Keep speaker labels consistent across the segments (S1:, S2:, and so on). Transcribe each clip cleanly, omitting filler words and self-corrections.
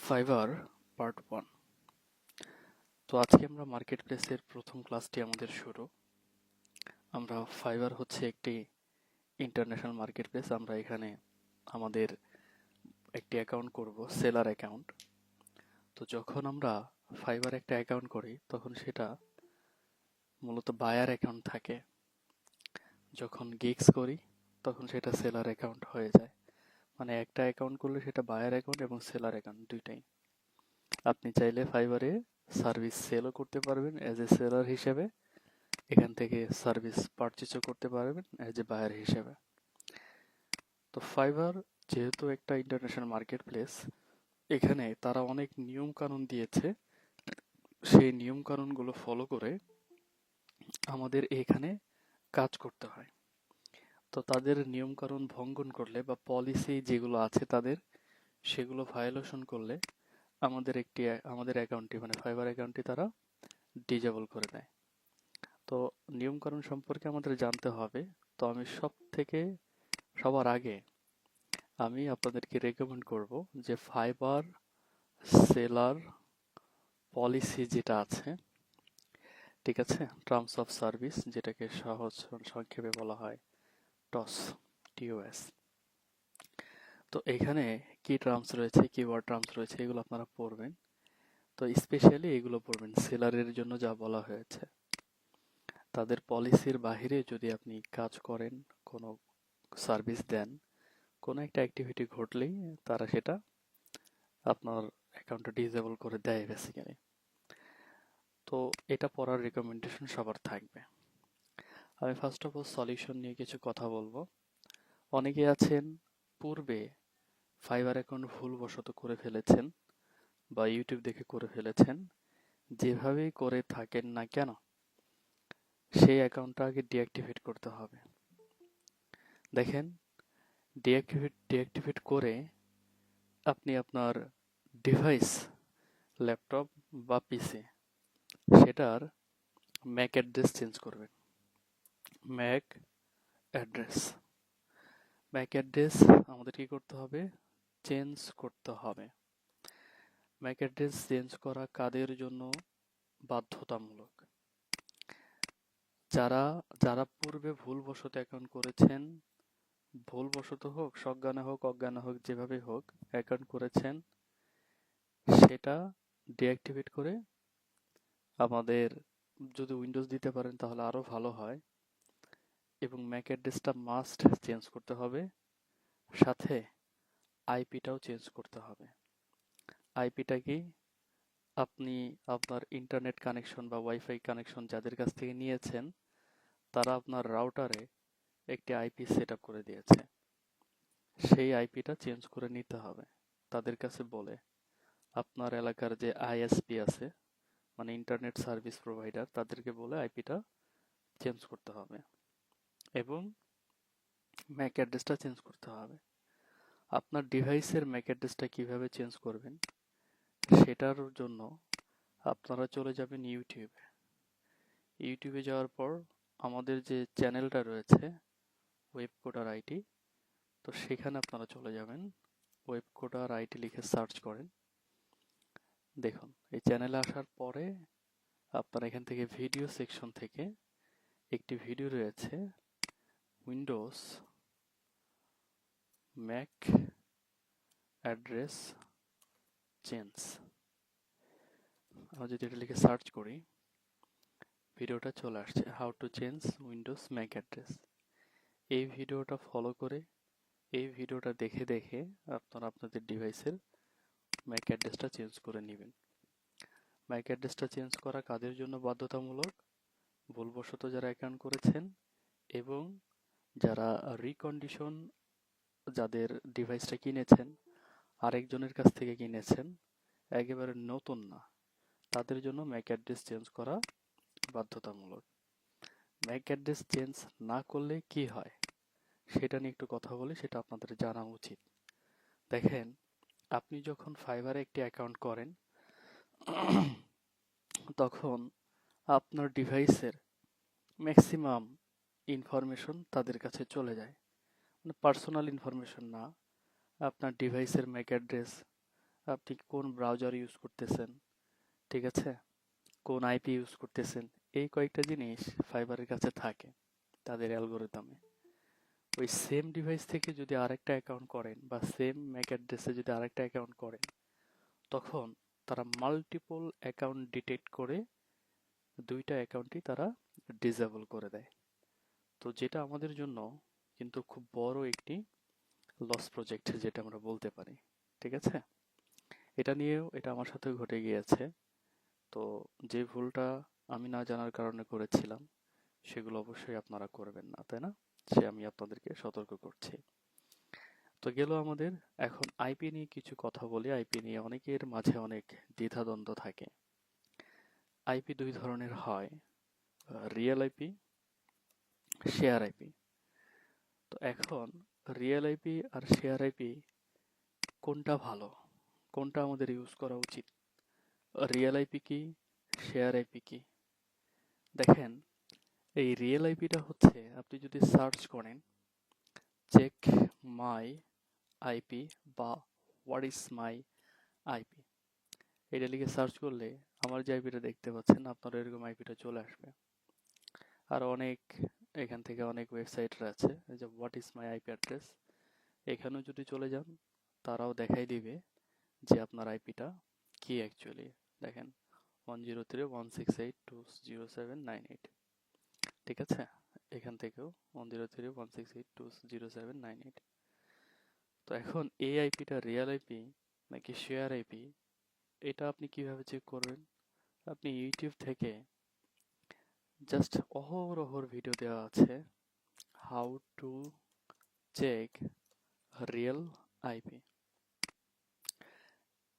S1: Fibre part 1। তো আজকে আমরা মার্কেট প্লেসের প্রথম ক্লাসটি আমাদের শুরু। আমরা ফাইবার হচ্ছে একটি ইন্টারন্যাশনাল মার্কেট প্লেস। আমরা এখানে আমাদের একটি অ্যাকাউন্ট করব, সেলার অ্যাকাউন্ট। তো যখন আমরা ফাইবার একটা অ্যাকাউন্ট করি তখন সেটা মূলত বায়ার অ্যাকাউন্ট থাকে। যখন গিগস করি তখন সেটা সেলার অ্যাকাউন্ট হয়ে যায়। মানে একটা অ্যাকাউন্ট করলে সেটা বায়ার অ্যাকাউন্ট এবং সেলার অ্যাকাউন্ট দুইটাই। আপনি চাইলে ফাইবারে সার্ভিস সেলও করতে পারবেন অ্যাজ এ সেলার হিসেবে, এখান থেকে সার্ভিস পারচেজও করতে পারবেন অ্যাজ এ বায়ার হিসেবে। তো ফাইবার যেহেতু একটা ইন্টারন্যাশনাল মার্কেট প্লেস, এখানে তারা অনেক নিয়ম কানুন দিয়েছে। সেই নিয়ম কানুনগুলো ফলো করে আমাদের এখানে কাজ করতে হয়। তো তাদের নিয়ম কানুন ভঙ্গন করলে বা পলিসি যেগুলো আছে তাদের, সেগুলো ভায়োলেশন করলে আমাদের অ্যাকাউন্টটি মানে ফাইবার অ্যাকাউন্টটি তারা ডিজেবল করে দেয়। তো নিয়ম কানুন সম্পর্কে আমাদের জানতে হবে। তো আমি সবার আগে আমি আপনাদেরকে রেকমেন্ড করব যে ফাইবার সেলার পলিসি যেটা আছে, ঠিক আছে, টার্মস অফ সার্ভিস, যেটাকে সহজ সংক্ষেপে বলা হয় টস, টিওএস। তো এখানে কি টার্মস রয়েছে, কি ওয়ার্ড টার্মস রয়েছে, এগুলো আপনারা পড়বেন। তো স্পেশালি এগুলো পড়বেন সেলারের জন্য যা বলা হয়েছে। তাদের পলিসির বাহিরে যদি আপনি কাজ করেন, কোনো সার্ভিস দেন, কোনো একটা অ্যাক্টিভিটি ঘটলেই তারা সেটা আপনার অ্যাকাউন্টটা ডিসেবল করে দেয় বেসিক্যালি। তো এটা পড়ার রেকমেন্ডেশন সবার থাকবে। আমি ফার্স্ট অফ অল সলিউশন নিয়ে কিছু কথা বলবো। অনেকে আছেন পূর্বে ফাইবার অ্যাকাউন্ট ভুলবশত করে ফেলেছেন বা ইউটিউব দেখে করে ফেলেছেন। যেভাবেই করে থাকেন না কেন, সেই অ্যাকাউন্টটা আগে ডিঅ্যাক্টিভেট করতে হবে। দেখেন, ডিঅ্যাক্টিভেট করে আপনি আপনার ডিভাইস, ল্যাপটপ বা পিসি, সেটার ম্যাক অ্যাড্রেস চেঞ্জ করবেন। ম্যাক অ্যাড্রেস ম্যাক অ্যাড্রেস আমাদের কি করতে হবে? চেঞ্জ করতে হবে। ম্যাক অ্যাড্রেস চেঞ্জ করা কাদের জন্য বাধ্যতামূলক? যারা যারা পূর্বে ভুলবশত অ্যাকাউন্ট করেছেন, ভুলবশত হোক, সজ্ঞানে হোক, অজ্ঞানে হোক, যেভাবে হোক অ্যাকাউন্ট করেছেন, সেটা ডিঅ্যাক্টিভেট করে আমাদের, যদি উইন্ডোজ দিতে পারেন তাহলে আরো ভালো হয়, এবং ম্যাক অ্যাড্রেসটা মাস্ট চেঞ্জ করতে হবে। সাথে আইপিটাও চেঞ্জ করতে হবে। আইপিটা কি? আপনি আপনার ইন্টারনেট কানেকশন বা ওয়াইফাই কানেকশন যাদের কাছ থেকে নিয়েছেন, তারা আপনার রাউটারে একটি আইপি সেট আপ করে দিয়েছে। সেই আইপিটা চেঞ্জ করে নিতে হবে তাদের কাছে বলে। আপনার এলাকার যে আইএসপি আছে, মানে ইন্টারনেট সার্ভিস প্রোভাইডার, তাদেরকে বলে আইপিটা চেঞ্জ করতে হবে এবং ম্যাক অ্যাড্রেসটা চেঞ্জ করতে হবে। আপনার ডিভাইসের ম্যাক অ্যাড্রেসটা কিভাবে চেঞ্জ করবেন সেটার জন্য আপনারা চলে যাবেন ইউটিউবে। ইউটিউবে যাওয়ার পর আমাদের যে চ্যানেলটা রয়েছে ওয়েব কোডার আইটি, তো সেখানে আপনারা চলে যাবেন। ওয়েব কোডার আইটি লিখে সার্চ করেন। দেখুন, এই চ্যানেলে আসার পরে আপনারা এখান থেকে ভিডিও সেকশন থেকে একটি ভিডিও রয়েছে, উইন্ডোজ ম্যাক অ্যাড্রেস চেঞ্জ। আমরা যদি এটা লিখে সার্চ করি, ভিডিওটা চলে আসছে, how to change Windows Mac address. এই ভিডিওটা ফলো করে, এই ভিডিওটা দেখে দেখে আপনারা আপনাদের ডিভাইসের ম্যাক অ্যাড্রেসটা চেঞ্জ করে নেবেন। ম্যাক অ্যাড্রেসটা চেঞ্জ করা কাদের জন্য বাধ্যতামূলক? ভুলবশত যারা অ্যাকাউন্ট করেছেন এবং যারা রিকন্ডিশন, যাদের ডিভাইসটা কিনেছেন আরেকজনের কাছ থেকে কিনেছেন, একেবারে নতুন না, তাদের জন্য ম্যাক অ্যাড্রেস চেঞ্জ করা বাধ্যতামূলক। ম্যাক অ্যাড্রেস চেঞ্জ না করলে কি হয় সেটা নিয়ে একটু কথা বলি, সেটা আপনাদের জানা উচিত। দেখেন, আপনি যখন ফাইবারে একটি অ্যাকাউন্ট করেন তখন আপনার ডিভাইসের ম্যাক্সিমাম ইনফরমেশন তাদের কাছে চলে যায়। মানে পার্সোনাল ইনফরমেশন না, আপনার ডিভাইসের ম্যাক অ্যাড্রেস, আপনি কোন ব্রাউজার ইউজ করতেছেন, ঠিক আছে, কোন আইপি ইউজ করতেছেন, এই কয়েকটা জিনিস ফাইবারের কাছে থাকে তাদের অ্যালগোরিদমে। ওই সেম ডিভাইস থেকে যদি আরেকটা অ্যাকাউন্ট করেন বা সেম ম্যাক অ্যাড্রেসে যদি আরেকটা অ্যাকাউন্ট করেন, তখন তারা মাল্টিপল অ্যাকাউন্ট ডিটেক্ট করে দুইটা অ্যাকাউন্টই তারা ডিসেবল করে দেয়। তো যেটা আমাদের জন্য কিন্তু খুব বড় একটি লস প্রজেক্ট যেটা আমরা বলতে পারি, ঠিক আছে। এটা আমার সাথে ঘটে গিয়েছে। তো যে ভুলটা আমি না জানার কারণে করেছিলাম, সেগুলো অবশ্যই আপনারা করবেন না, তাই না? আমি আপনাদেরকে সতর্ক করছি। তো গেল আমাদের। এখন আইপি নিয়ে কিছু কথা বলি। আইপি নিয়ে অনেকের মাঝে অনেক দ্বিধাদ্বন্দ্ব থাকে। আইপি দুই ধরনের হয়, রিয়েল আইপি, শেয়ার আইপি। তো এখন রিয়েল আইপি আর শেয়ার আইপি কোনটা ভালো, কোনটা আমাদের ইউজ করা উচিত? রিয়েল আইপি কি, শেয়ার আইপি কি? দেখেন, এই রিয়েল আইপিটা হচ্ছে আপনি যদি সার্চ করেন চেক মাই আইপি বা হোয়াট ইজ মাই আইপি, এটা লিখে সার্চ করলে আমার যে আইপিটা দেখতে পাচ্ছেন আপনার এরকম আইপিটা চলে আসবে। আর অনেক এখান থেকে অনেক ওয়েবসাইট আছে, যে what is my IP address, এখানেও যদি চলে যান তারাও দেখাই দিবে যে আপনার আইপিটা কি অ্যাকচুয়ালি। দেখেন 103.168.207.98, ঠিক আছে। এখান থেকেও 103.168.207.98। তো এখন এই আইপিটা রিয়েল আইপি নাকি শেয়ার আইপি, এটা আপনি কিভাবে চেক করবেন? আপনি ইউটিউব থেকে জাস্ট অহরহর ভিডিও দেওয়া আছে, how to check real IP.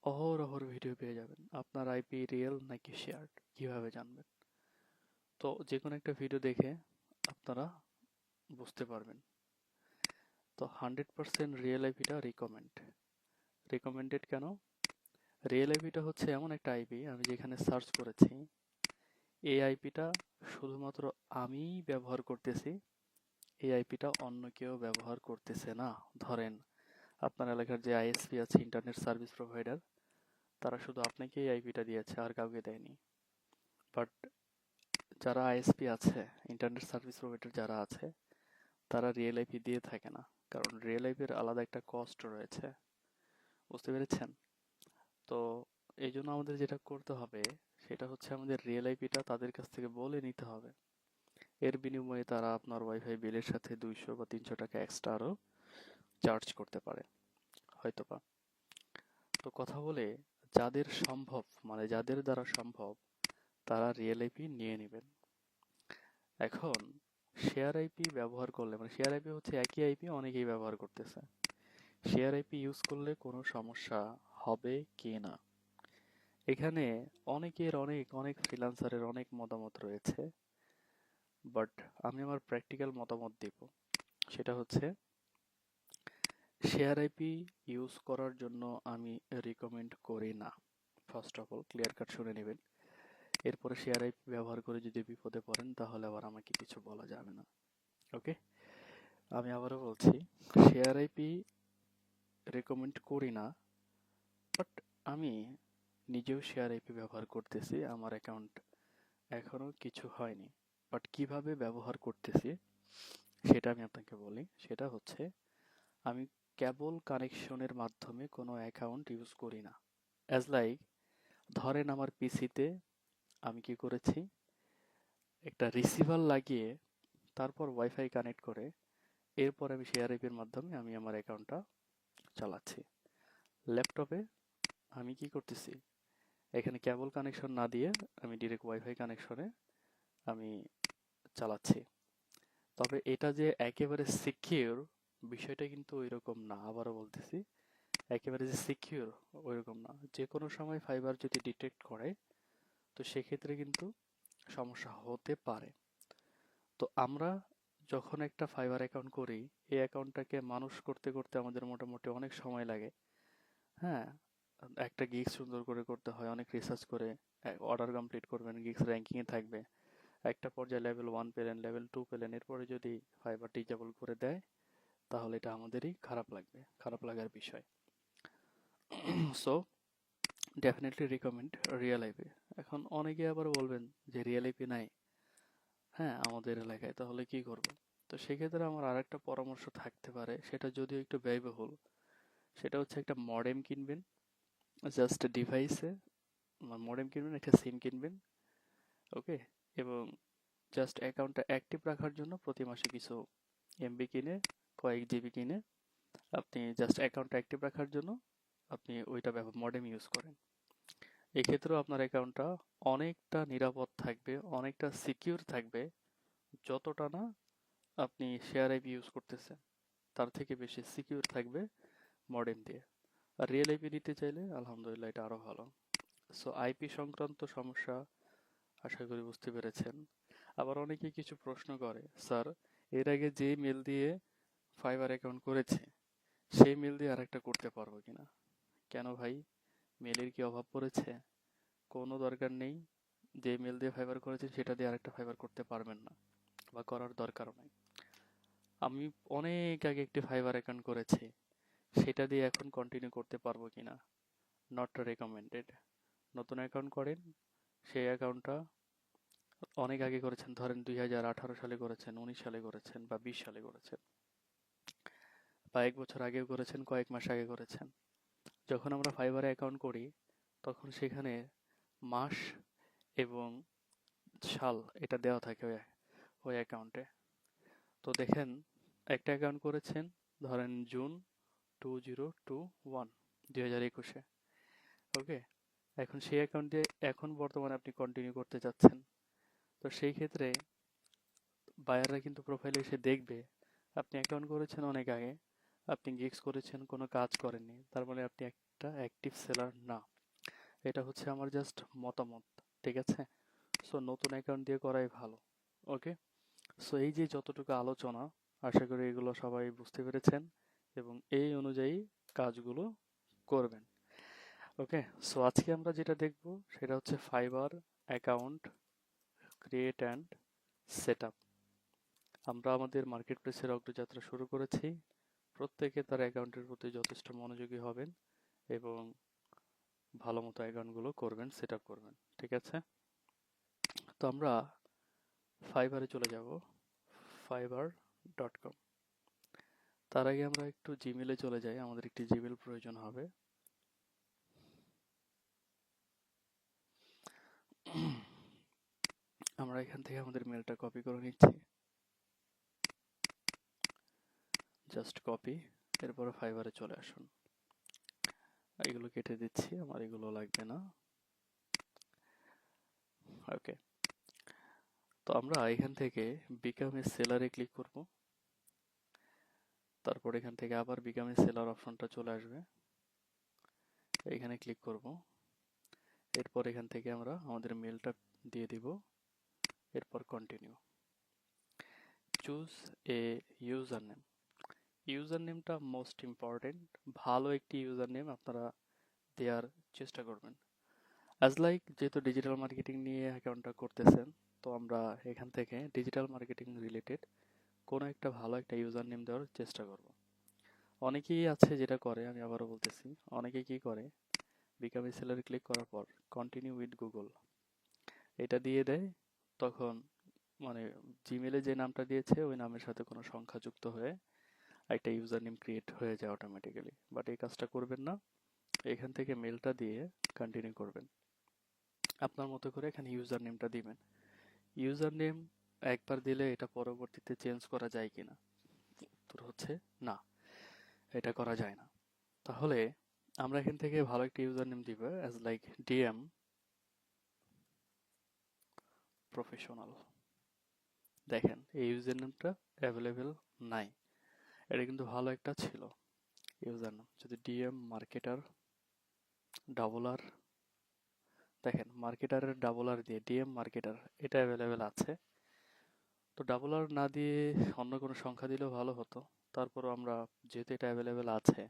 S1: অহরহর ভিডিও পেয়ে যাবেন। আপনার আইপি রিয়েল নাকি শেয়ার কিভাবে জানবেন? তো যে কোনো একটা ভিডিও দেখে আপনারা বুঝতে পারবেন। তো 100% রিয়েল আইপিটা রিকমেন্ডেড কেন? রিয়েল আইপিটা হচ্ছে এমন একটা আইপি, আমি যেখানে সার্চ করেছি এই আইপিটা শুধুমাত্র আমিই ব্যবহার করতেছি, এই আইপিটা অন্য কেউ ব্যবহার করতেছে না। ধরেন আপনার এলাকার যে আইএসপি আছে, ইন্টারনেট সার্ভিস প্রোভাইডার, তারা শুধু আপনাকে এই আইপিটা দিয়েছে, আর কাউকে দেয়নি। বাট যারা আইএসপি আছে, ইন্টারনেট সার্ভিস প্রোভাইডার যারা আছে, তারা রিয়েল আইপি দিয়ে থাকে না, কারণ রিয়েল আইপির আলাদা একটা কস্ট রয়েছে। বুঝতে পেরেছেন? তো এই জন্য আমাদের যেটা করতে হবে সেটা হচ্ছে আমাদের রিয়েল আইপিটা তাদের কাছ থেকে বলে নিতে হবে। এর বিনিময়ে তারা আপনার ওয়াইফাই বিলের সাথে 200 বা 300 টাকা এক্সট্রা আরও চার্জ করতে পারে হয়তোবা। তো কথা বলে যাদের সম্ভব, মানে যাদের দ্বারা সম্ভব, তারা রিয়েল আইপি নিয়ে নেবেন। এখন শেয়ার আইপি ব্যবহার করলে, মানে শেয়ার আইপি হচ্ছে একই আইপি অনেকেই ব্যবহার করতেছে, শেয়ার আইপি ইউজ করলে কোনো সমস্যা হবে কি না? এখানে অনেকের অনেক অনেক ফ্রিল্যান্সারের অনেক মতামত রয়েছে, বাট আমি আমার প্র্যাকটিক্যাল মতামত দিব। সেটা হচ্ছে শেয়ার আইপি ইউজ করার জন্য আমি রিকমেন্ড করি না। First of all clear cut শুনে নেবেন। এরপরে শেয়ার আইপি ব্যবহার করে যদি বিপদে পড়েন তাহলে আবার আমাকে কিছু বলা যাবে না। ওকে, আমি আবারও বলছি, শেয়ার আইপি রেকমেন্ড করি না, বাট আমি নিজেও শেয়ার আইপি ব্যবহার করতেছি, আমার অ্যাকাউন্ট এখনো কিছু হয়নি। বাট কিভাবে ব্যবহার করতেছি সেটা আমি আপনাকে বলি। সেটা হচ্ছে আমি কেবল কানেকশনের মাধ্যমে কোনো অ্যাকাউন্ট ইউজ করি না। অ্যাজ লাইক, ধরেন আমার পিসিতে আমি কি করেছি, একটা রিসিভার লাগিয়ে তারপর ওয়াইফাই কানেক্ট করে এরপর আমি শেয়ার আইপির মাধ্যমে আমি আমার অ্যাকাউন্টটা চালাচ্ছি। ল্যাপটপে আমি কি করতেছি, এখানে কেবল কানেকশন না দিয়ে আমি ডিরেক্ট ওয়াইফাই কানেকশনে আমি চালাচ্ছি। তবে এটা যে একেবারে সিকিউর, বিষয়টা কিন্তু ওইরকম না। আবারও বলতেছি, একেবারে যে সিকিউর ওইরকম না। যে কোনো সময় ফাইবার যদি ডিটেক্ট করে তো সেক্ষেত্রে কিন্তু সমস্যা হতে পারে। তো আমরা যখন একটা ফাইবার অ্যাকাউন্ট করি, এই অ্যাকাউন্টটাকে মানুষ করতে করতে আমাদের মোটামুটি অনেক সময় লাগে। হ্যাঁ, একটা গিগ সুন্দর করে করতে হয়, অনেক রিসার্চ করে অর্ডার কমপ্লিট করবেন, গিগস র্যাঙ্কিংয়ে থাকবে। একটা পর্যায়ে লেভেল 1 পেলেন, লেভেল 2 পেলেন, এরপরে যদি ফাইবার ডিজেবল করে দেয় তাহলে এটা আমাদেরই খারাপ লাগবে, খারাপ লাগার বিষয়। So definitely recommend real IP. এখন অনেকে আবার বলবেন যে রিয়েল আইপি নাই, হ্যাঁ, আমাদের এলাকায়, তাহলে কি করব? তো সেক্ষেত্রে আমার আরেকটা পরামর্শ থাকতে পারে, সেটা যদিও একটু ব্যয়বহুল। সেটা হচ্ছে একটা মডেম কিনবেন, জাস্ট ডিভাইসে মডেম কিনবেন, একটা সিম কিনবেন, ওকে? এবং জাস্ট অ্যাকাউন্টটা অ্যাক্টিভ রাখার জন্য প্রতি মাসে কিছু এমবি কিনে, কয়েক জিবি কিনে আপনি জাস্ট অ্যাকাউন্টটা অ্যাক্টিভ রাখার জন্য আপনি ওইটা মডেম ইউজ করেন। এক্ষেত্রেও আপনার অ্যাকাউন্টটা অনেকটা নিরাপদ থাকবে, অনেকটা সিকিউর থাকবে, যতটা না আপনি শেয়ার আইপি ইউজ করতেছেন তার থেকে বেশি সিকিউর থাকবে মডেম দিয়ে। আর রিয়েল আইপি নিতে চাইলে আলহামদুলিল্লাহ এটা আরো ভালো। সো আইপি সংক্রান্ত সমস্যা আশা করি বুঝতে পেরেছেন। আবার অনেকেই কিছু প্রশ্ন করে, স্যার এর আগে যে মেল দিয়ে ফাইবার অ্যাকাউন্ট করেছে সেই মেল দিয়ে আরেকটা করতে পারবো কিনা? কেন ভাই, মেলের কি অভাব পড়েছে? কোনো দরকার নেই। যে মেল দিয়ে ফাইবার করেছেন সেটা দিয়ে আরেকটা ফাইবার করতে পারবেন না, বা করার দরকারও নাই। আমি অনেক আগে একটি ফাইবার অ্যাকাউন্ট করেছি, সেটা দিয়ে এখন কন্টিনিউ করতে পারবো কিনা? Not recommended. নতুন অ্যাকাউন্ট করেন, সেই অ্যাকাউন্টটা অনেক আগে করেছেন, ধরেন 2018 সালে করেছেন, 19 সালে করেছেন, বা 20 সালে করেছেন, বা 1 বছর আগেও করেছেন, কয়েক মাস আগে করেছেন। যখন আমরা ফাইবারে অ্যাকাউন্ট করি তখন সেখানে মাস এবং সাল এটা দেওয়া থাকে ওই ওই অ্যাকাউন্টে। তো দেখেন, একটা অ্যাকাউন্ট করেছেন ধরেন জুন 2021, 2021-এ, ওকে? এখন সেই অ্যাকাউন্ট দিয়ে এখন বর্তমানে আপনি কন্টিনিউ করতে চাচ্ছেন। তো সেই ক্ষেত্রে বায়াররা কিন্তু প্রোফাইলে এসে দেখবে আপনি অ্যাকাউন্ট করেছেন অনেক আগে, আপনি গিগস করেছেন, কোনো কাজ করেননি, তার মানে আপনি একটা অ্যাক্টিভ সেলার না। এটা হচ্ছে আমার জাস্ট মতামত, ঠিক আছে? সো নতুন অ্যাকাউন্ট দিয়ে করাই ভালো, ওকে? সো এই যে যতটুকু আলোচনা, আশা করি এগুলো সবাই বুঝতে পেরেছেন এবং এই অনুযায়ী কাজগুলো করবেন, ওকে? সো আজকে আমরা যেটা দেখব সেটা হচ্ছে fibre account create and set up. আমরা আমাদের মার্কেট প্লেসের অগ্রযাত্রা শুরু করেছি। প্রত্যেকে তার অ্যাকাউন্টের প্রতি যথেষ্ট মনোযোগী হবেন এবং ভালো মতো অ্যাকাউন্টগুলো করবেন, সেট আপ করবেন, ঠিক আছে? তো আমরা ফাইবারে চলে যাব, fiverr.com। তার আগে আমরা একটু জিমেলে চলে যাই, আমাদের একটি জিমেল প্রয়োজন হবে। আমরা এখান থেকে আমাদের মেলটা কপি করে নিচ্ছি, জাস্ট কপি। এরপরে ফাইবারে চলে আসুন, এগুলো কেটে দিচ্ছি, আমার এগুলো লাগবে না, ওকে? তো আমরা এখান থেকে বিকাম এ সেলারে ক্লিক করব, তারপর এখান থেকে আবার বিকাম এ সেলার অপশনটা চলে আসবে, এখানে ক্লিক করব। এরপর এখান থেকে আমরা আমাদের মেলটা দিয়ে দিব, এরপর continue. Choose a user name. User নেমটা মোস্ট ইম্পর্টেন্ট। ভালো একটি ইউজার নেম আপনারা দেওয়ার চেষ্টা করবেন। অ্যাজ লাইক যেহেতু ডিজিটাল মার্কেটিং নিয়ে অ্যাকাউন্টটা করতেছেন, তো আমরা এখান থেকে ডিজিটাল মার্কেটিং রিলেটেড কোনো একটা ভালো একটা ইউজার নেম দেওয়ার চেষ্টা করব। অনেকেই আছে যেটা করে, আমি আবারও বলতেছি, অনেকে কি করে, বিকাম এ সেলারে ক্লিক করার পর কন্টিনিউ উইথ গুগল এটা দিয়ে দেয়, তখন মানে জিমেলে যে নামটা দিয়েছে ওই নামের সাথে কোনো সংখ্যা যুক্ত হয়ে একটা ইউজার নেম ক্রিয়েট হয়ে যায় অটোমেটিক্যালি। বাট এই কাজটা করবেন না, এখান থেকে মেলটা দিয়ে কন্টিনিউ করবেন। আপনার মতো করে এখানে ইউজার নেমটা দিবেন। ইউজার নেম একবার দিলে এটা পরবর্তীতে চেঞ্জ করা যায় কিনা? উত্তর হচ্ছে না, এটা করা যায় না। তাহলে আমরা এখান থেকে ভালো একটা ইউজার নেম দিব, অ্যাজ লাইক ডিএম প্রফেশনাল। দেখেন এই ইউজার নেমটা অ্যাভেলেবেল নাই, এটা কিন্তু ভালো একটা ছিল ইউজার নেম। যদি ডিএম মার্কেটার ডাবল আর, দেখেন মার্কেটারের ডাবল আর দিয়ে ডিএম মার্কেটার এটা অ্যাভেলেবেল আছে। তো ডাবল আর না দিয়ে অন্য কোনো সংখ্যা দিলেও ভালো হতো, তারপরও আমরা যেহেতু এটা অ্যাভেলেবেল আছে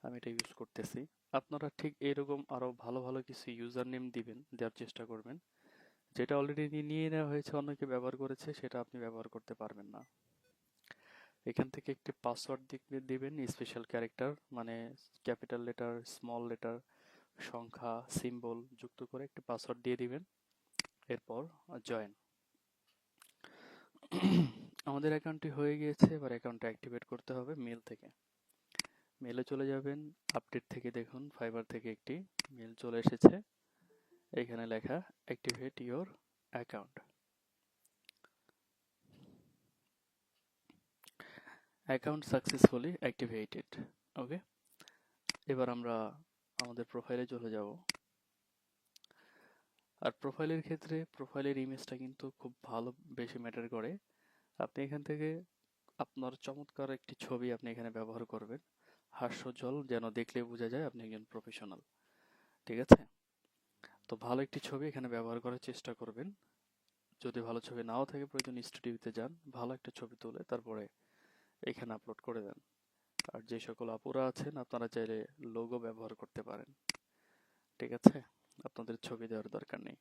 S1: আমি এটা ইউজ করতেছি। আপনারা ঠিক এরকম আরো ভালো ভালো কিছু ইউজার নেম দিবেন, দেওয়ার চেষ্টা করবেন। যেটা অলরেডি নিয়ে নেওয়া হয়েছে, অনেকে ব্যবহার করেছে, সেটা আপনি ব্যবহার করতে পারবেন না। এখান থেকে একটি পাসওয়ার্ড দিবেন, স্পেশাল ক্যারেক্টার, মানে ক্যাপিটাল লেটার, স্মল লেটার, সংখ্যা, সিম্বল যুক্ত করে একটি পাসওয়ার্ড দিয়ে দিবেন। এরপর জয়েন। আমাদের অ্যাকাউন্টটি হয়ে গিয়েছে, এবার অ্যাকাউন্টটা অ্যাক্টিভেট করতে হবে মেল থেকে। মেলে চলে যাবেন, আপডেট থেকে দেখুন ফাইবার থেকে একটি মেল চলে এসেছে, এখানে লেখা activate your account. Account successfully activated. Okay, এবার আমরা আমাদের প্রোফাইলে চলে যাব। আর প্রোফাইলের ক্ষেত্রে প্রোফাইলের ইমেজটা কিন্তু খুব ভালো, বেশি ম্যাটার করে। আপনি এখান থেকে আপনার চমৎকার একটি ছবি আপনি এখানে ব্যবহার করবেন, হাস্যোজ্জ্বল, যেন দেখলে বোঝা যায় আপনি একজন প্রফেশনাল। ঠিক আছে, তো ভালো একটি ছবি এখানে ব্যবহার করার চেষ্টা করবেন। যদি ভালো ছবি নাও থাকে, প্রয়োজন স্টুডিওতে যান, ভালো একটা ছবি তুলে তারপরে এখানে আপলোড করে দেন। আর যে সকল আপুরা আছেন, আপনারা চাইলে লোগো ব্যবহার করতে পারেন। ঠিক আছে, আপনাদের ছবি দেওয়ার দরকার নেই।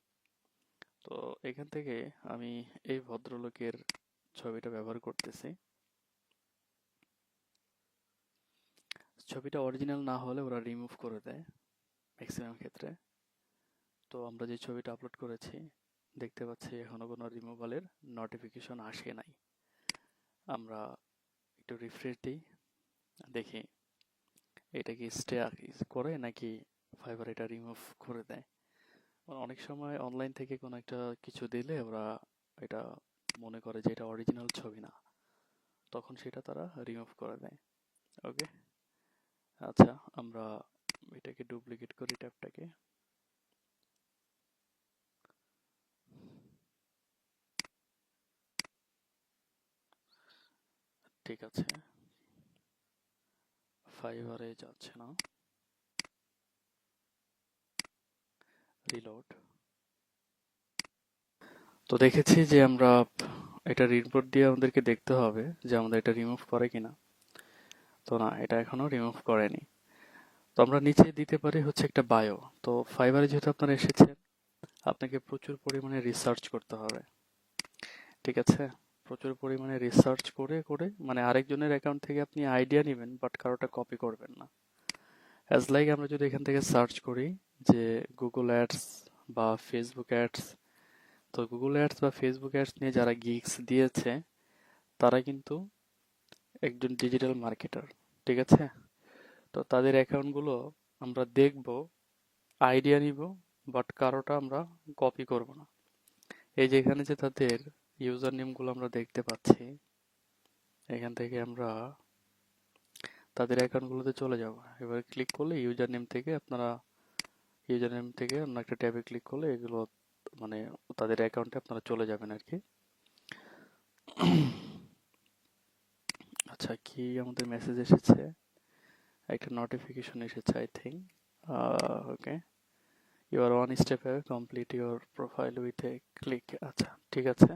S1: তো এখান থেকে আমি এই ভদ্রলোকের ছবিটা ব্যবহার করতেছি। ছবিটা অরিজিনাল না হলে ওরা রিমুভ করে দেয় ম্যাক্সিমাম ক্ষেত্রে। তো আমরা যে ছবিটা আপলোড করেছি, দেখতে পাচ্ছি এখনো কোনো রিমুভালের নোটিফিকেশন আসে নাই। আমরা একটু রিফ্রেশ দিই, দেখি এটা কি স্টে করে নাকি ফাইবার এটা রিমুভ করে দেয়। অনেক সময় অনলাইন থেকে কোনো একটা কিছু দিলে ওরা এটা মনে করে যে এটা অরিজিনাল ছবি না, তখন সেটা তারা রিমুভ করে দেয়। ওকে, আচ্ছা, আমরা এটাকে ডুপ্লিকেট করি ট্যাবটাকে। ঠিক আছে, ফাইবারে যাচ্ছে না, রিলোড। তো দেখেছি যে আমরা এটা রিপোর্ট দিয়ে আমাদেরকে দেখতে হবে যে আমাদের এটা রিমুভ করে কিনা। তো না, এটা এখনো রিমুভ করেনি। তো আমরা নিচে দিতে পারি হচ্ছে একটা বায়ো। তো ফাইবারে যেহেতু আপনারা এসেছেন, আপনাকে প্রচুর পরিমাণে রিসার্চ করতে হবে। ঠিক আছে, প্রচুর পরিমাণে রিসার্চ করে করে মানে আরেকজনের অ্যাকাউন্ট থেকে আপনি আইডিয়া নেবেন, বাট কারোটা কপি করবেন না। অ্যাজ লাইক আমরা যদি এখান থেকে সার্চ করি যে গুগল অ্যাডস বা ফেসবুক অ্যাডস, তো গুগল অ্যাডস বা ফেসবুক অ্যাডস নিয়ে যারা গিগস দিয়েছে তারা কিন্তু একজন ডিজিটাল মার্কেটার। ঠিক আছে, তো তাদের অ্যাকাউন্টগুলো আমরা দেখব, আইডিয়া নিব, বাট কারোটা আমরা কপি করব না। এই যে এখানে যে তাদের ইউজার নেমগুলো আমরা দেখতে পাচ্ছি, এখান থেকে আমরা তাদের অ্যাকাউন্টগুলোতে চলে যাব। এবার ক্লিক করলে ইউজার নেম থেকে অন্য একটা ট্যাবে ক্লিক করলে এগুলো মানে তাদের অ্যাকাউন্টে আপনারা চলে যাবেন আর কি। আচ্ছা, কি আমাদের মেসেজ এসেছে, একটা নোটিফিকেশন এসেছে I think. Okay, you are one step away, complete your profile with a click. আচ্ছা, ঠিক আছে।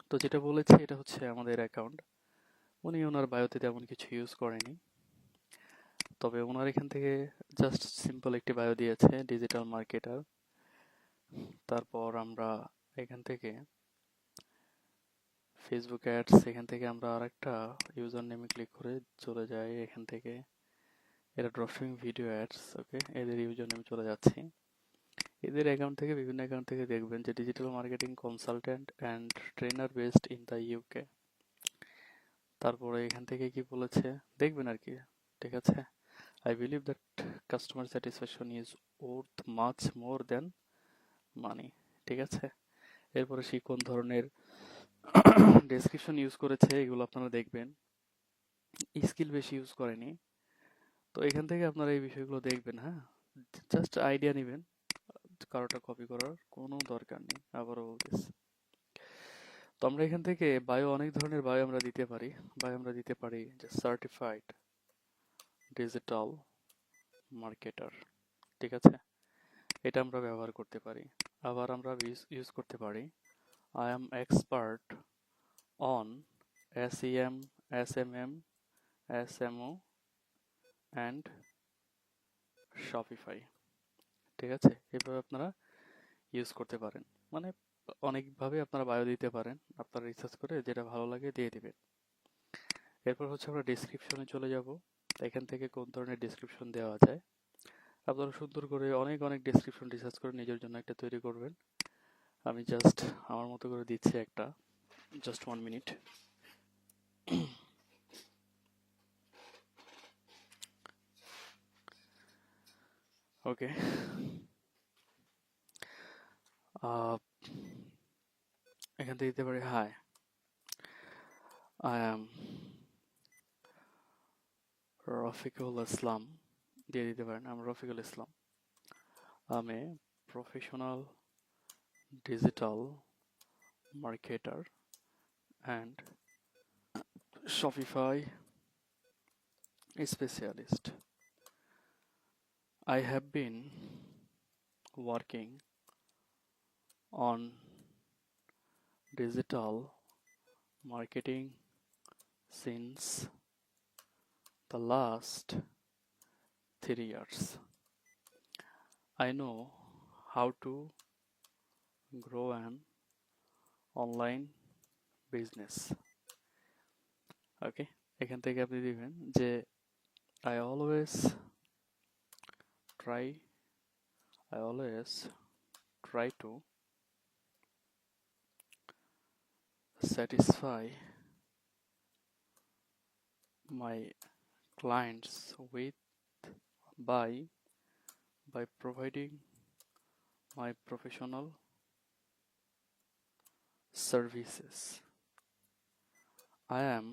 S1: তো যেটা বলেছি এটা হচ্ছে আমাদের অ্যাকাউন্ট। উনি ওনার বায়োতে তেমন কিছু ইউজ করেনি, তবে ওনার এখান থেকে জাস্ট সিম্পল একটি বায়ো দিয়েছে, ডিজিটাল মার্কেটার। তারপর আমরা এখান থেকে ফেসবুক অ্যাডস, এখান থেকে আমরা আরেকটা ইউজার নেমে ক্লিক করে চলে যাই। এখান থেকে এটা ড্রপশিপিং ভিডিও অ্যাডস। ওকে, এদের ইউজার নেমে চলে যাচ্ছি। এদের অ্যাকাউন্ট থেকে, বিভিন্ন অ্যাকাউন্ট থেকে দেখবেন যে digital marketing consultant and trainer based in the UK. তারপরে এখান থেকে কি বলেছে দেখবেন আর কি। ঠিক আছে, I believe that customer satisfaction is worth much more than money. ঠিক আছে, এরপরে সে কোন ধরনের ডেসক্রিপশন ইউজ করেছে এগুলো আপনারা দেখবেন, স্কিল বেশি ইউজ করেনি। তো এখান থেকে আপনারা এই বিষয়গুলো দেখবেন। হ্যাঁ, জাস্ট আইডিয়া নেবেন, কারোটা কপি করার কোনো দরকার নেই, আবারও বলতেছি। তো আমরা এখান থেকে বায়ো, অনেক ধরনের বায়ো আমরা দিতে পারি। বায়ো আমরা দিতে পারি যে সার্টিফাইড ডিজিটাল মার্কেটার। ঠিক আছে, এটা আমরা ব্যবহার করতে পারি। আবার আমরা ইউজ করতে পারি I am expert on SEM, SMM, SMO and Shopify. ঠিক আছে, এভাবে আপনারা ইউজ করতে পারেন। মানে অনেকভাবে আপনারা বায়ো দিতে পারেন, আপনারা রিসার্চ করে যেটা ভালো লাগে দিয়ে দিবেন। এরপর হচ্ছে আমরা ডেসক্রিপশনে চলে যাব। এখান থেকে কোন ধরনের ডেসক্রিপশন দেওয়া যায়। আপনারা সুন্দর করে অনেক অনেক ডেসক্রিপশন রিসার্চ করে নিজের জন্য একটা তৈরি করবেন। আমি জাস্ট আমার মতো করে দিচ্ছি একটা, জাস্ট 1 মিনিট। ওকে, এখান থেকে দিতে পারি high, I am Rafiqul Islam দিয়ে দিতে পারেন। আমি রফিকুল ইসলাম, আমি professional digital marketer and Shopify specialist. I have been working on digital marketing since the last 3 years. I know how to grow an online business. Okay, এখান থেকে আপনি দিবেন যে I always try to satisfy my clients with by providing my professional services. I am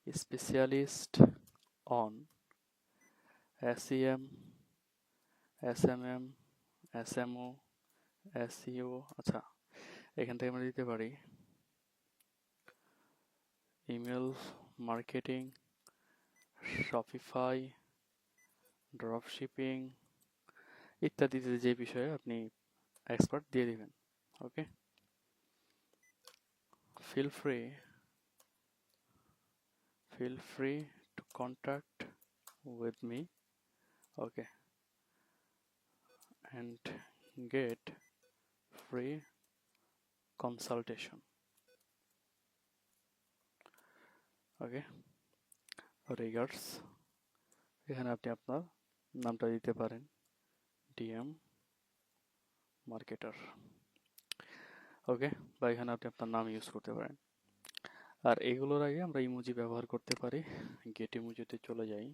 S1: a specialist on SEM, SMM, SMO, SEO। আচ্ছা, এখান থেকে আমরা দিতে পারি ইমেল মার্কেটিং, শপিফাই, ড্রপশিপিং ইত্যাদিতে যে বিষয়ে আপনি এক্সপার্ট দিয়ে দিবেন। ওকে, feel free to contact with me, okay, and get free consultation. Okay, regards, এখানে আপনি আপনার নামটা দিতে পারেন ডিএম মার্কেটার। ওকে, বা এখানে আপনি আপনার নাম ইউজ করতে পারেন। আর এগুলোর আগে আমরা ইমোজি ব্যবহার করতে পারি। গেট ইমোজিতে চলে যাই।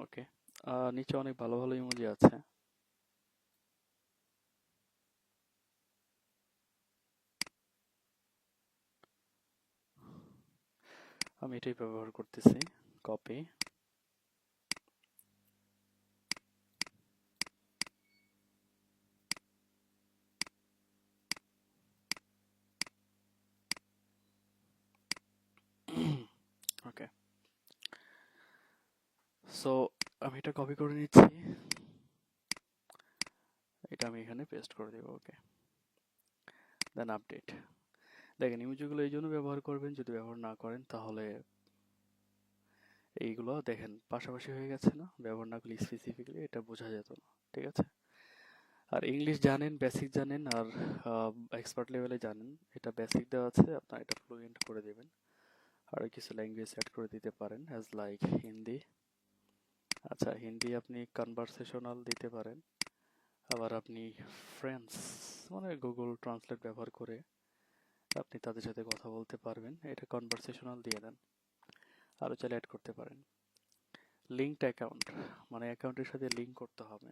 S1: ওকে, নিচে অনেক ভালো ভালো ইমোজি আছে। আমি এটাই ব্যবহার করতেছি, কপি। ওকে, সো আমি এটা কপি করে নিচ্ছি, এটা আমি এখানে পেস্ট করে দেব। ওকে, দেন আপডেট। দেখেন ইমোজিগুলো এই জন্য ব্যবহার করবেন, যদি ব্যবহার না করেন তাহলে এইগুলো দেখেন পাশাপাশি হয়ে গেছে না, ব্যবহার না করলে স্পেসিফিক্যালি এটা বোঝা যেত না। ঠিক আছে, আর ইংলিশ জানেন, বেসিক জানেন, আর এক্সপার্ট লেভেলে জানেন, এটা বেসিক দেওয়া আছে, আপনার এটা ফ্লুয়েন্ট করে দেবেন। আর কিছু ল্যাঙ্গুয়েজ অ্যাড করে দিতে পারেন অ্যাজ লাইক হিন্দি। আচ্ছা, হিন্দি আপনি কনভারসেশনাল দিতে পারেন, আবার আপনি ফ্রেন্ডস মানে গুগল ট্রান্সলেট ব্যবহার করে আপনি তাদের সাথে কথা বলতে পারবেন, এটা কনভারসেশনাল দিয়ে দেন। আরও চাইলে অ্যাড করতে পারেন। লিঙ্কড অ্যাকাউন্ট মানে অ্যাকাউন্টের সাথে লিঙ্ক করতে হবে।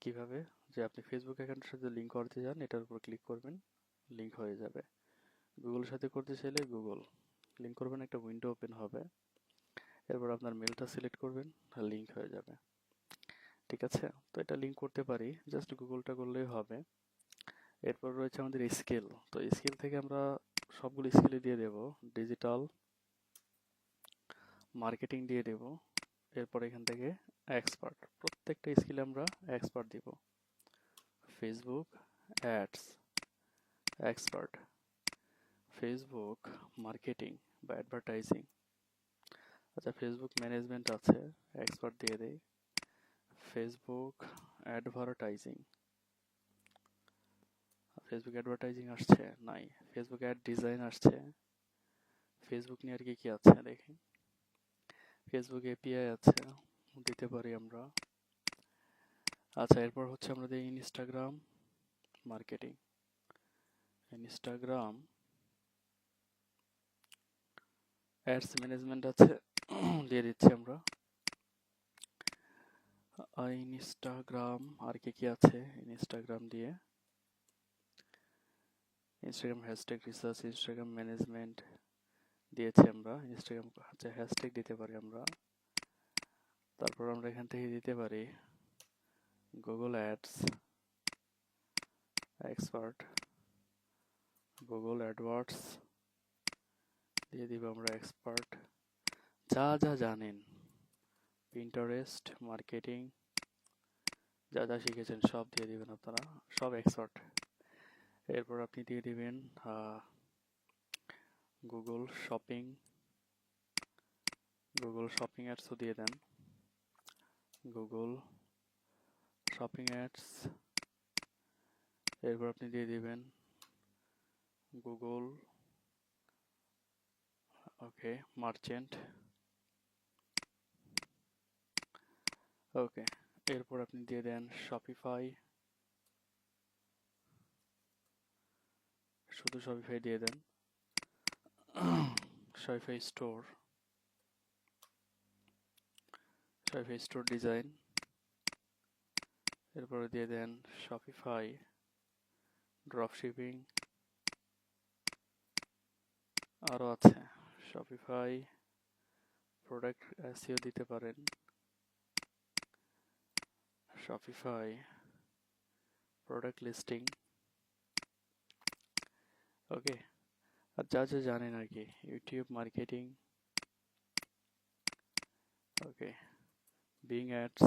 S1: কিভাবে? যে আপনি ফেসবুক অ্যাকাউন্টের সাথে লিঙ্ক করতে চান, এটার উপর ক্লিক করবেন, লিঙ্ক হয়ে যাবে। গুগলের সাথে করতে চাইলে গুগল লিঙ্ক করবেন, একটা উইন্ডো ওপেন হবে, এরপর আপনার মেলটা সিলেক্ট করবেন, লিঙ্ক হয়ে যাবে। ঠিক আছে, তো এটা লিঙ্ক করতে পারি, জাস্ট গুগলটা করলেই হবে। এরপর রয়েছে আমাদের স্কিল, তো স্কিল থেকে আমরা সবগুলো স্কিলে দিয়ে দেব ডিজিটাল মার্কেটিং দিয়ে দেব। এরপর এখান থেকে এক্সপার্ট, প্রত্যেকটা স্কিলে আমরা এক্সপার্ট দিব। Facebook ads expert, Facebook marketing বা অ্যাডভার্টাইজিং আচ্ছা, ফেসবুক ম্যানেজমেন্ট আছে, এক্সপার্ট দিয়ে দেই। ফেসবুক অ্যাডভার্টাইজিং, ফেসবুক অ্যাডভার্টাইজিং আসছে নাই। ফেসবুক অ্যাড ডিজাইন আসছে। ফেসবুক নিয়ে আর কি কি আছে দেখি। ফেসবুক এপিআই আছে, দিতে পারি আমরা। আচ্ছা, এরপর হচ্ছে আমরা দিই Instagram marketing. Instagram ads management আছে, দিয়ে দিচ্ছি আমরা। ইনস্টাগ্রাম আর কি কি আছে, ইনস্টাগ্রাম দিয়ে Instagram hashtag research, Instagram management দিয়েছি আমরা। ইনস্টাগ্রাম হচ্ছে হ্যাশট্যাগ দিতে পারি আমরা। তারপর আমরা এখান থেকে দিতে পারি Google ads expert, Google AdWords দিয়ে দিব আমরা এক্সপার্ট। যা যা জানেন, পিন্টারেস্ট মার্কেটিং, যা যা শিখেছেন সব দিয়ে দিবেন আপনারা, সব এক্সপার্ট। এরপর আপনি দিয়ে দিবেন গুগল শপিং, গুগল শপিং অ্যাডসও দিয়ে দেন, গুগল শপিং অ্যাডস। এরপর আপনি দিয়ে দিবেন গুগল ওকে মার্চেন্ট। ওকে, এরপর আপনি দিয়ে দেন শপিফাই, শুধু শপিফাই দিয়ে দেন। Shopify store, Shopify store design. এরপরে দিয়ে দেন শপিফাই ড্রপ শিপিং, আরও আছে শপিফাই প্রোডাক্ট এসইও দিতে পারেন, শপিফাই প্রোডাক্ট লিস্টিং। ওকে, আর যা যা জানেন আর কি, ইউটিউব মার্কেটিং, ওকে বিং অ্যাডস।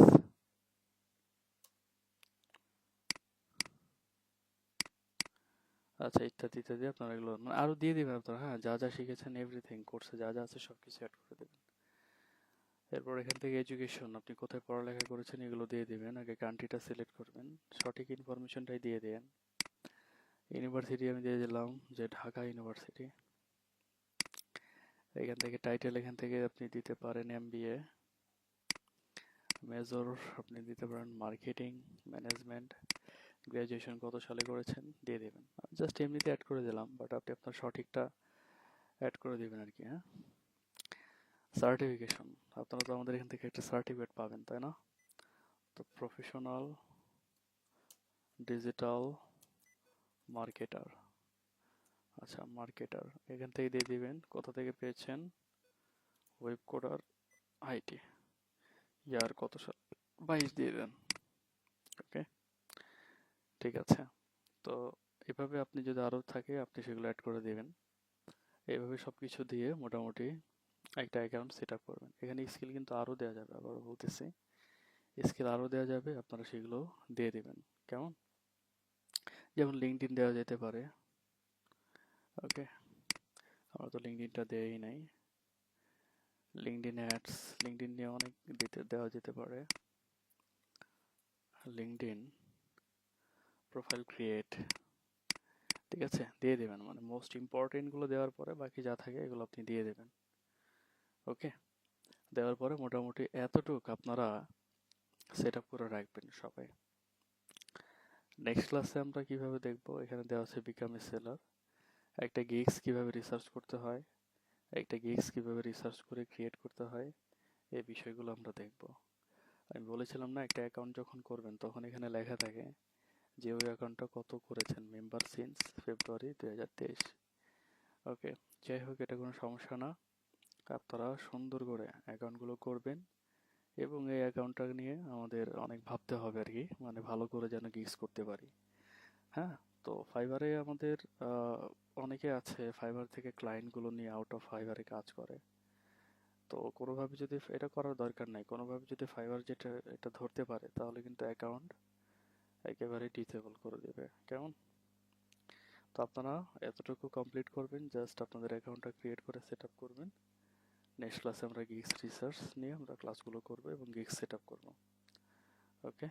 S1: আচ্ছা, ইত্যাদি ইত্যাদি আপনারা এগুলো মানে আরও দিয়ে দেবেন আপনারা। হ্যাঁ, যা যা শিখেছেন এভরিথিং কোর্সে যা যা আছে সব কিছু অ্যাড করে দেবেন। এরপর এখান থেকে এডুকেশন, আপনি কোথায় পড়ালেখা করেছেন এগুলো দিয়ে দিবেন। আগে কান্ট্রিটা সিলেক্ট করবেন, সঠিক ইনফরমেশনটাই দিয়ে দেন। ইউনিভার্সিটি আমি দিয়ে দিলাম যে ঢাকা ইউনিভার্সিটি। এখান থেকে টাইটেল, এখান থেকে আপনি দিতে পারেন এমবিএ। মেজর আপনি দিতে পারেন মার্কেটিং ম্যানেজমেন্ট। গ্র্যাজুয়েশন কত সালে করেছেন দিয়ে দেবেন। জাস্ট এমনিতে অ্যাড করে দিলাম, বাট আপনি আপনার সঠিকটা অ্যাড করে দিবেন আর কি। হ্যাঁ, সার্টিফিকেশন, আপনারা তো আমাদের এখান থেকে একটা সার্টিফিকেট পাবেন তাই না? তো প্রফেশনাল ডিজিটাল মার্কেটার, আচ্ছা মার্কেটার এখান থেকে দিয়ে দিবেন কোথা থেকে পেয়েছেন, ওয়েব কোডার আইটি, ইয়ার কত সাল, 22 দিয়ে দেন। ওকে, ঠিক আছে। তো এভাবে আপনি যদি আরও থাকে আপনি সেগুলো অ্যাড করে দিবেন। এইভাবে সব কিছু দিয়ে মোটামুটি একটা অ্যাকাউন্ট সেট আপ করবেন। এখানে স্কিল কিন্তু আরও দেওয়া যাবে, আবার বলতেছি স্কিল আরও দেওয়া যাবে, আপনারা সেগুলো দিয়ে দিবেন। কেমন? যেমন লিঙ্কডইন দেওয়া যেতে পারে। ওকে, আমরা তো লিঙ্কডইনটা দেই নাই। লিঙ্কডইন অ্যাডস, লিঙ্কডইন নিয়ে অনেক দেওয়া যেতে পারে। লিঙ্কডইন প্রোফাইল ক্রিয়েট, ঠিক আছে দিয়ে দেবেন। মানে মোস্ট ইম্পর্টেন্টগুলো দেওয়ার পরে বাকি যা থাকে এগুলো আপনি দিয়ে দেবেন। ওকে, দেওয়ার পরে মোটামুটি এতটুক আপনারা সেট আপ করে রাখবেন সবাই। নেক্সট ক্লাসে আমরা কিভাবে দেখব, এখানে দেওয়া আছে বিকাম এ সেলার, একটা গিগস কিভাবে রিসার্চ করতে হয়, একটা গিগস কিভাবে রিসার্চ করে ক্রিয়েট করতে হয়, এই বিষয়গুলো আমরা দেখব। আমি বলেছিলাম না, একটা অ্যাকাউন্ট যখন করবেন তখন এখানে লেখা থাকে যে ওই অ্যাকাউন্টটা কত করেছেন, মেম্বার সিন্স ফেব্রুয়ারি 2023। ওকে, যাই হোক এটা কোনো সমস্যা না, আপনারা সুন্দর করে অ্যাকাউন্টগুলো করবেন এবং এই অ্যাকাউন্টটা নিয়ে আমাদের অনেক ভাবতে হবে আর কি, মানে ভালো করে যেন গিগস করতে পারি। হ্যাঁ, তো ফাইবারে আমাদের অনেকে আছে ফাইবার থেকে ক্লায়েন্টগুলো নিয়ে আউট অফ ফাইবারে কাজ করে। তো কোনোভাবে যদি এটা করার দরকার নাই, কোনোভাবে যদি ফাইবার যেটা এটা ধরতে পারে তাহলে কিন্তু অ্যাকাউন্ট একেবারে ডিসেবল করে দেবে। কেমন? তো আপনারা এতটুকু কমপ্লিট করবেন, জাস্ট আপনাদের অ্যাকাউন্টটা ক্রিয়েট করে সেট আপ করবেন, নেক্সট ক্লাসে আমরা গিগস রিসার্চ নিয়ে আমরা ক্লাসগুলো করব এবং গিগস সেট আপ করবো। ওকে।